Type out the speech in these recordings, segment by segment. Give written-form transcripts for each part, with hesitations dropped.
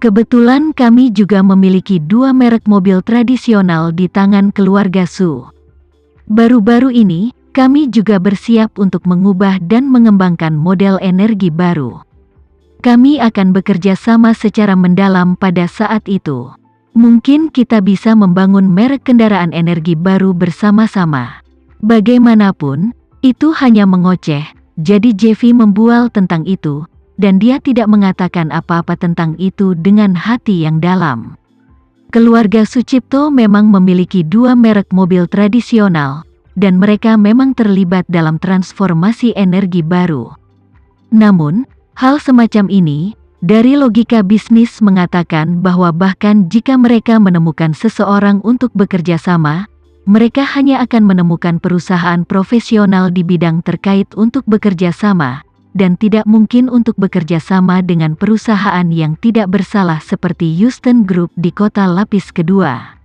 Kebetulan kami juga memiliki dua merek mobil tradisional di tangan keluarga Su. Baru-baru ini, kami juga bersiap untuk mengubah dan mengembangkan model energi baru. Kami akan bekerja sama secara mendalam pada saat itu. Mungkin kita bisa membangun merek kendaraan energi baru bersama-sama. Bagaimanapun, itu hanya mengoceh, jadi Jeffy membual tentang itu, dan dia tidak mengatakan apa-apa tentang itu dengan hati yang dalam. Keluarga Sucipto memang memiliki dua merek mobil tradisional, dan mereka memang terlibat dalam transformasi energi baru. Namun, hal semacam ini, dari logika bisnis mengatakan bahwa bahkan jika mereka menemukan seseorang untuk bekerja sama, mereka hanya akan menemukan perusahaan profesional di bidang terkait untuk bekerja sama, dan tidak mungkin untuk bekerja sama dengan perusahaan yang tidak bersalah seperti Houston Group di kota lapis kedua.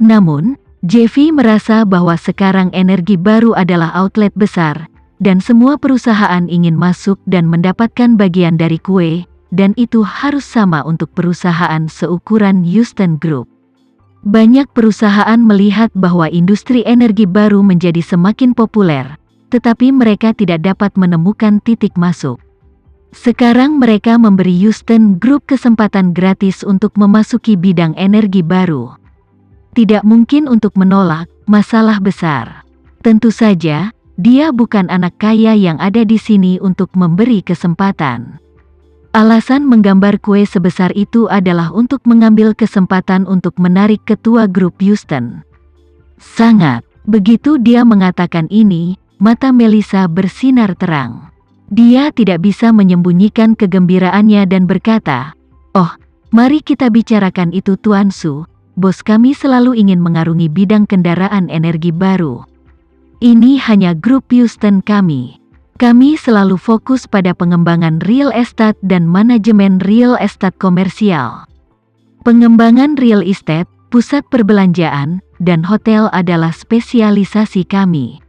Namun, Jeffy merasa bahwa sekarang energi baru adalah outlet besar, dan semua perusahaan ingin masuk dan mendapatkan bagian dari kue, dan itu harus sama untuk perusahaan seukuran Houston Group. Banyak perusahaan melihat bahwa industri energi baru menjadi semakin populer, tetapi mereka tidak dapat menemukan titik masuk. Sekarang mereka memberi Houston Group kesempatan gratis untuk memasuki bidang energi baru. Tidak mungkin untuk menolak, masalah besar. Tentu saja, dia bukan anak kaya yang ada di sini untuk memberi kesempatan. Alasan menggambar kue sebesar itu adalah untuk mengambil kesempatan untuk menarik ketua grup Houston. Sangat. Begitu dia mengatakan ini, mata Melissa bersinar terang. Dia tidak bisa menyembunyikan kegembiraannya dan berkata, "Oh, mari kita bicarakan itu Tuan Su. Bos kami selalu ingin mengarungi bidang kendaraan energi baru. Ini hanya grup Houston kami. Kami selalu fokus pada pengembangan real estate dan manajemen real estate komersial. Pengembangan real estate, pusat perbelanjaan, dan hotel adalah spesialisasi kami.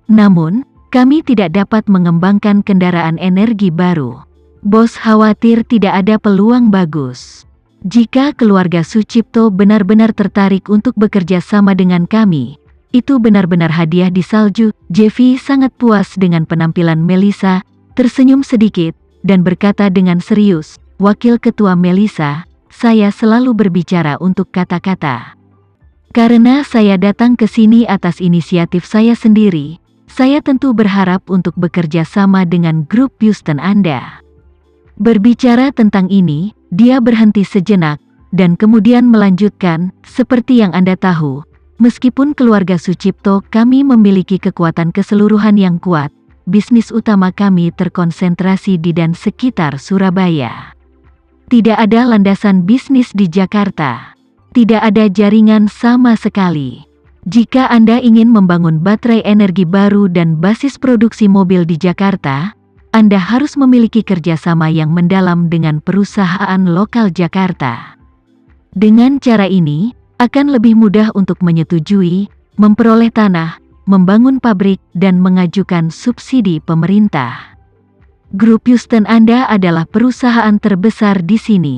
Namun, kami tidak dapat mengembangkan kendaraan energi baru. Bos khawatir tidak ada peluang bagus. Jika keluarga Sucipto benar-benar tertarik untuk bekerja sama dengan kami, itu benar-benar hadiah di salju." Jeffy sangat puas dengan penampilan Melissa, tersenyum sedikit, dan berkata dengan serius, "Wakil Ketua Melissa, saya selalu berbicara untuk kata-kata. Karena saya datang ke sini atas inisiatif saya sendiri, saya tentu berharap untuk bekerja sama dengan grup Houston Anda." Berbicara tentang ini, dia berhenti sejenak, dan kemudian melanjutkan, "Seperti yang Anda tahu, meskipun keluarga Sucipto kami memiliki kekuatan keseluruhan yang kuat, bisnis utama kami terkonsentrasi di dan sekitar Surabaya. Tidak ada landasan bisnis di Jakarta. Tidak ada jaringan sama sekali. Jika Anda ingin membangun baterai energi baru dan basis produksi mobil di Jakarta, Anda harus memiliki kerjasama yang mendalam dengan perusahaan lokal Jakarta. Dengan cara ini, akan lebih mudah untuk menyetujui, memperoleh tanah, membangun pabrik, dan mengajukan subsidi pemerintah. Grup Houston Anda adalah perusahaan terbesar di sini.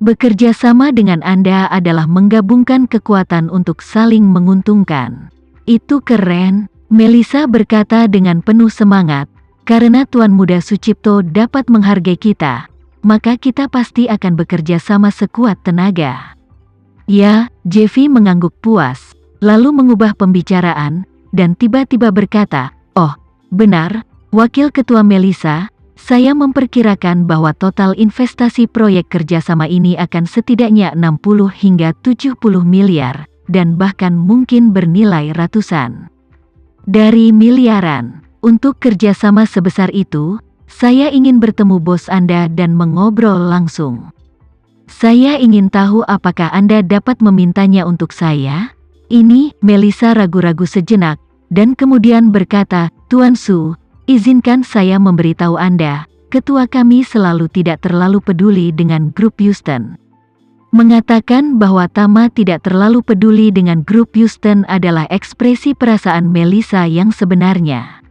Bekerja sama dengan Anda adalah menggabungkan kekuatan untuk saling menguntungkan." "Itu keren," Melissa berkata dengan penuh semangat, "karena Tuan Muda Sucipto dapat menghargai kita, maka kita pasti akan bekerja sama sekuat tenaga." "Ya," Jeffy mengangguk puas, lalu mengubah pembicaraan, dan tiba-tiba berkata, "Oh, benar, Wakil Ketua Melissa, saya memperkirakan bahwa total investasi proyek kerjasama ini akan setidaknya 60 hingga 70 miliar, dan bahkan mungkin bernilai ratusan dari miliaran. Untuk kerjasama sebesar itu, saya ingin bertemu bos Anda dan mengobrol langsung. Saya ingin tahu apakah Anda dapat memintanya untuk saya?" Ini, Melissa ragu-ragu sejenak, dan kemudian berkata, "Tuan Su, izinkan saya memberitahu Anda, ketua kami selalu tidak terlalu peduli dengan grup Houston." Mengatakan bahwa Tama tidak terlalu peduli dengan grup Houston adalah ekspresi perasaan Melissa yang sebenarnya.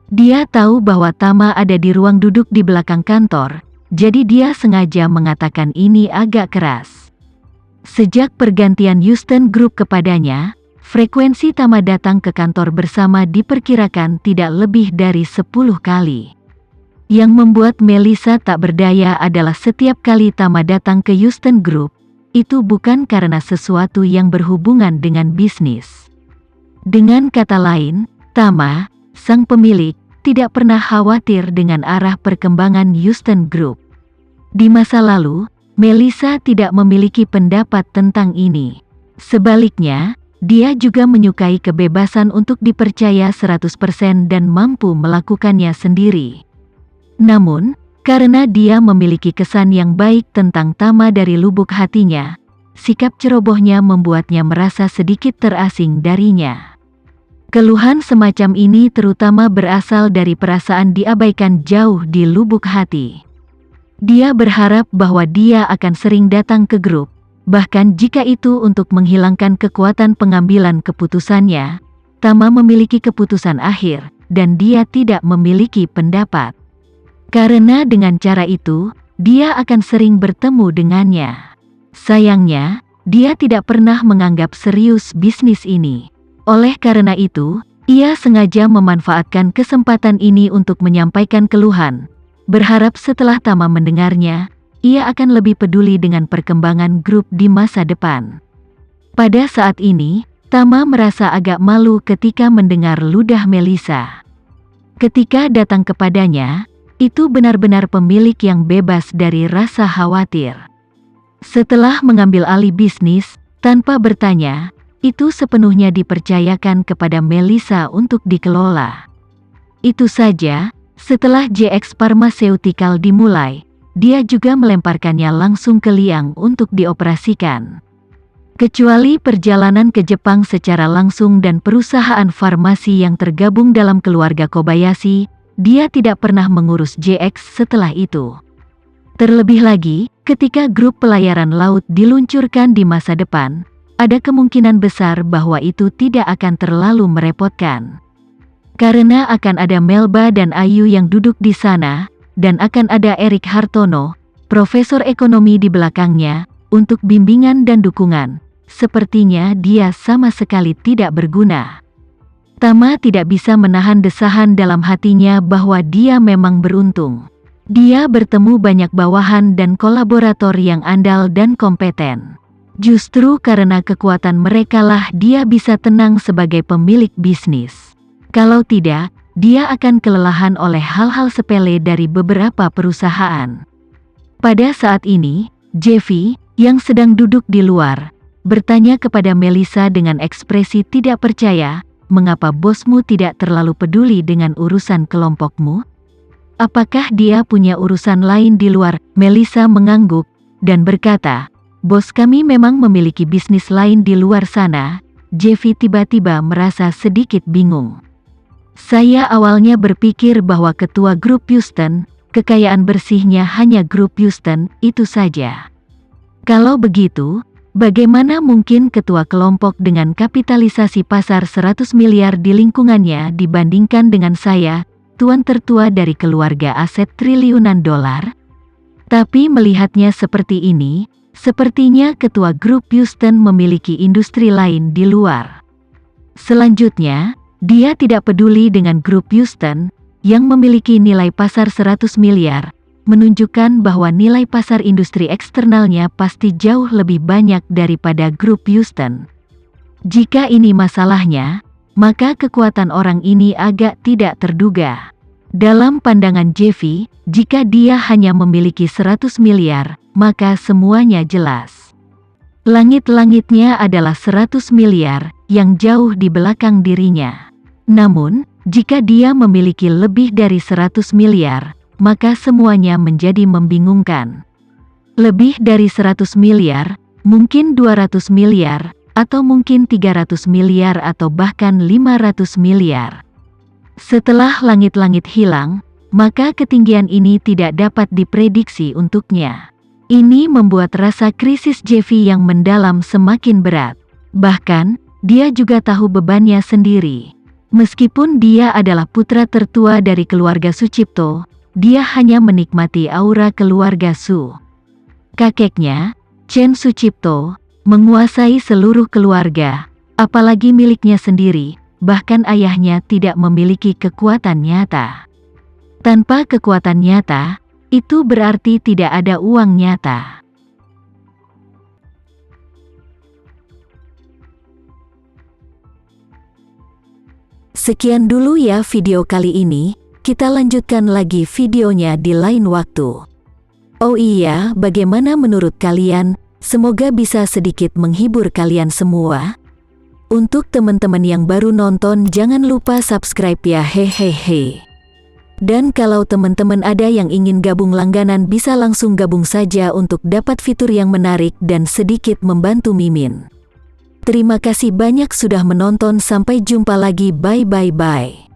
Dia tahu bahwa Tama ada di ruang duduk di belakang kantor, jadi dia sengaja mengatakan ini agak keras. Sejak pergantian Houston Group kepadanya, frekuensi Tama datang ke kantor bersama diperkirakan tidak lebih dari 10 kali. Yang membuat Melissa tak berdaya adalah setiap kali Tama datang ke Houston Group, itu bukan karena sesuatu yang berhubungan dengan bisnis. Dengan kata lain, Tama, sang pemilik, tidak pernah khawatir dengan arah perkembangan Houston Group. Di masa lalu, Melissa tidak memiliki pendapat tentang ini. Sebaliknya, dia juga menyukai kebebasan untuk dipercaya 100% dan mampu melakukannya sendiri. Namun, karena dia memiliki kesan yang baik tentang Tama dari lubuk hatinya, sikap cerobohnya membuatnya merasa sedikit terasing darinya. Keluhan semacam ini terutama berasal dari perasaan diabaikan jauh di lubuk hati. Dia berharap bahwa dia akan sering datang ke grup, bahkan jika itu untuk menghilangkan kekuatan pengambilan keputusannya. Tama memiliki keputusan akhir, dan dia tidak memiliki pendapat. Karena dengan cara itu, dia akan sering bertemu dengannya. Sayangnya, dia tidak pernah menganggap serius bisnis ini. Oleh karena itu, ia sengaja memanfaatkan kesempatan ini untuk menyampaikan keluhan, berharap setelah Tama mendengarnya, ia akan lebih peduli dengan perkembangan grup di masa depan. Pada saat ini, Tama merasa agak malu ketika mendengar ludah Melissa. Ketika datang kepadanya, itu benar-benar pemilik yang bebas dari rasa khawatir. Setelah mengambil alih bisnis, tanpa bertanya, itu sepenuhnya dipercayakan kepada Melissa untuk dikelola. Itu saja, setelah JX Pharmaceutical dimulai, dia juga melemparkannya langsung ke Liang untuk dioperasikan. Kecuali perjalanan ke Jepang secara langsung dan perusahaan farmasi yang tergabung dalam keluarga Kobayashi, dia tidak pernah mengurus JX setelah itu. Terlebih lagi, ketika grup pelayaran laut diluncurkan di masa depan, ada kemungkinan besar bahwa itu tidak akan terlalu merepotkan. Karena akan ada Melba dan Ayu yang duduk di sana, dan akan ada Erik Hartono, profesor ekonomi di belakangnya, untuk bimbingan dan dukungan. Sepertinya dia sama sekali tidak berguna. Tama tidak bisa menahan desahan dalam hatinya bahwa dia memang beruntung. Dia bertemu banyak bawahan dan kolaborator yang andal dan kompeten. Justru karena kekuatan merekalah dia bisa tenang sebagai pemilik bisnis. Kalau tidak, dia akan kelelahan oleh hal-hal sepele dari beberapa perusahaan. Pada saat ini, Jeffy, yang sedang duduk di luar, bertanya kepada Melissa dengan ekspresi tidak percaya, "Mengapa bosmu tidak terlalu peduli dengan urusan kelompokmu? Apakah dia punya urusan lain di luar?" Melissa mengangguk, dan berkata, "Bos kami memang memiliki bisnis lain di luar sana." Jeffy tiba-tiba merasa sedikit bingung. "Saya awalnya berpikir bahwa ketua grup Houston, kekayaan bersihnya hanya grup Houston, itu saja. Kalau begitu, bagaimana mungkin ketua kelompok dengan kapitalisasi pasar 100 miliar di lingkungannya dibandingkan dengan saya, tuan tertua dari keluarga aset triliunan dolar?" Tapi melihatnya seperti ini, sepertinya ketua grup Houston memiliki industri lain di luar. Selanjutnya, dia tidak peduli dengan grup Houston, yang memiliki nilai pasar 100 miliar, menunjukkan bahwa nilai pasar industri eksternalnya pasti jauh lebih banyak daripada grup Houston. Jika ini masalahnya, maka kekuatan orang ini agak tidak terduga. Dalam pandangan Jeffy, jika dia hanya memiliki 100 miliar, maka semuanya jelas. Langit-langitnya adalah 100 miliar, yang jauh di belakang dirinya. Namun, jika dia memiliki lebih dari 100 miliar, maka semuanya menjadi membingungkan. Lebih dari 100 miliar, mungkin 200 miliar, atau mungkin 300 miliar atau bahkan 500 miliar. Setelah langit-langit hilang, maka ketinggian ini tidak dapat diprediksi untuknya. Ini membuat rasa krisis Jeffy yang mendalam semakin berat. Bahkan, dia juga tahu bebannya sendiri. Meskipun dia adalah putra tertua dari keluarga Sucipto, dia hanya menikmati aura keluarga Su. Kakeknya, Chen Sucipto, menguasai seluruh keluarga, apalagi miliknya sendiri, bahkan ayahnya tidak memiliki kekuatan nyata. Tanpa kekuatan nyata, itu berarti tidak ada uang nyata. Sekian dulu ya video kali ini, kita lanjutkan lagi videonya di lain waktu. Oh iya, bagaimana menurut kalian? Semoga bisa sedikit menghibur kalian semua. Untuk teman-teman yang baru nonton, jangan lupa subscribe ya, hehehe. Dan kalau teman-teman ada yang ingin gabung langganan, bisa langsung gabung saja untuk dapat fitur yang menarik dan sedikit membantu Mimin. Terima kasih banyak sudah menonton, sampai jumpa lagi, bye bye bye.